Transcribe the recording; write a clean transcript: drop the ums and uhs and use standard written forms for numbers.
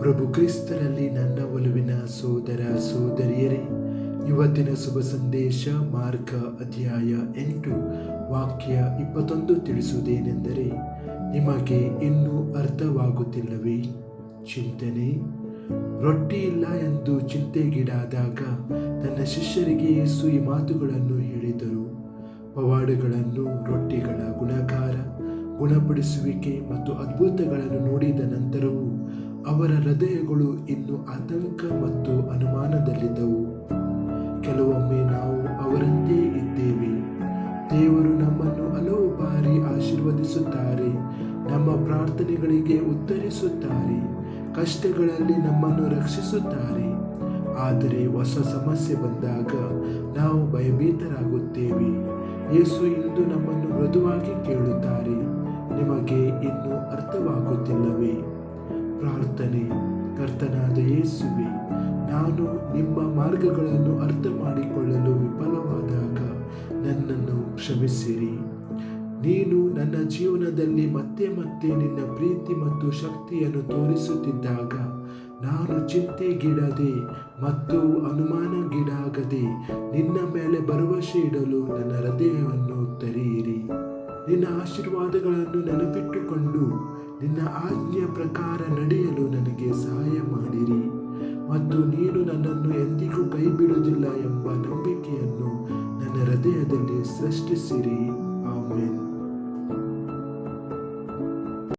ಪ್ರಭು ಕ್ರಿಸ್ತರಲ್ಲಿ ನನ್ನ ಒಲವಿನ ಸೋದರ ಸೋದರಿಯರೇ, ಇವತ್ತಿನ ಶುಭ ಸಂದೇಶ ಮಾರ್ಕ ಅಧ್ಯಾಯ 8 ವಾಕ್ಯ 21 ತಿಳಿಸುವುದೇನೆಂದರೆ, ನಿಮಗೆ ಇನ್ನೂ ಅರ್ಥವಾಗುತ್ತಿಲ್ಲವೇ? ಚಿಂತನೆ. ರೊಟ್ಟಿ ಇಲ್ಲ ಎಂದು ಚಿಂತೆಗೀಡಾದಾಗ ತನ್ನ ಶಿಷ್ಯರಿಗೆ ಯೇಸು ಈ ಮಾತುಗಳನ್ನು ಹೇಳಿದರು. ಪವಾಡಗಳನ್ನು, ರೊಟ್ಟಿಗಳ ಗುಣಾಕಾರ, ಗುಣಪಡಿಸುವಿಕೆ ಮತ್ತು ಅದ್ಭುತಗಳನ್ನು ನೋಡಿದ ನಂತರವೂ ಅವರ ಹೃದಯಗಳು ಇನ್ನೂ ಆತಂಕ ಮತ್ತು ಅನುಮಾನದಲ್ಲಿದ್ದವು. ಕೆಲವೊಮ್ಮೆ ನಾವು ಅವರಂತೆ ಇದ್ದೇವೆ. ದೇವರು ನಮ್ಮನ್ನು ಹಲವು ಬಾರಿ ಆಶೀರ್ವದಿಸುತ್ತಾರೆ, ನಮ್ಮ ಪ್ರಾರ್ಥನೆಗಳಿಗೆ ಉತ್ತರಿಸುತ್ತಾರೆ, ಕಷ್ಟಗಳಲ್ಲಿ ನಮ್ಮನ್ನು ರಕ್ಷಿಸುತ್ತಾರೆ. ಆದರೆ ಹೊಸ ಸಮಸ್ಯೆ ಬಂದಾಗ ನಾವು ಭಯಭೀತರಾಗುತ್ತೇವೆ. ಯೇಸು ಇಂದು ನಮ್ಮನ್ನು ಮೃದುವಾಗಿ ಕೇಳುತ್ತಾರೆ, ನಿಮಗೆ ಇನ್ನೂ ಅರ್ಥವಾಗುತ್ತಿಲ್ಲವೇ? ಪ್ರಾರ್ಥನೆ. ಕರ್ತನಾದ ಯೇಸುವೆ, ನಾನು ನಿಮ್ಮ ಮಾರ್ಗಗಳನ್ನು ಅರ್ಥ ಮಾಡಿಕೊಳ್ಳಲು ವಿಫಲವಾದಾಗ ನನ್ನನ್ನು ಕ್ಷಮಿಸಿರಿ. ನೀನು ನನ್ನ ಜೀವನದಲ್ಲಿ ಮತ್ತೆ ಮತ್ತೆ ನಿನ್ನ ಪ್ರೀತಿ ಮತ್ತು ಶಕ್ತಿಯನ್ನು ತೋರಿಸುತ್ತಿದ್ದಾಗ ನಾನು ಚಿಂತೆಗೀಡದೆ ಮತ್ತು ಅನುಮಾನಗೀಡಾಗದೆ ನಿನ್ನ ಮೇಲೆ ಭರವಸೆ ಇಡಲು ನನ್ನ ಹೃದಯವನ್ನು ತೆರೆಯಿರಿ. ನಿನ್ನ ಆಶೀರ್ವಾದಗಳನ್ನು ನೆನಪಿಟ್ಟುಕೊಂಡು ನಿನ್ನ ಆಜ್ಞೆಯ ಪ್ರಕಾರ ನಡೆಯಲು ನನಗೆ ಸಹಾಯ ಮಾಡಿರಿ ಮತ್ತು ನೀನು ನನ್ನನ್ನು ಎಂದಿಗೂ ಕೈ ಬಿಡುವುದಿಲ್ಲ ಎಂಬ ನಂಬಿಕೆಯನ್ನು ನನ್ನ ಹೃದಯದಲ್ಲಿ ಸೃಷ್ಟಿಸಿರಿ. ಆಮೆನ್.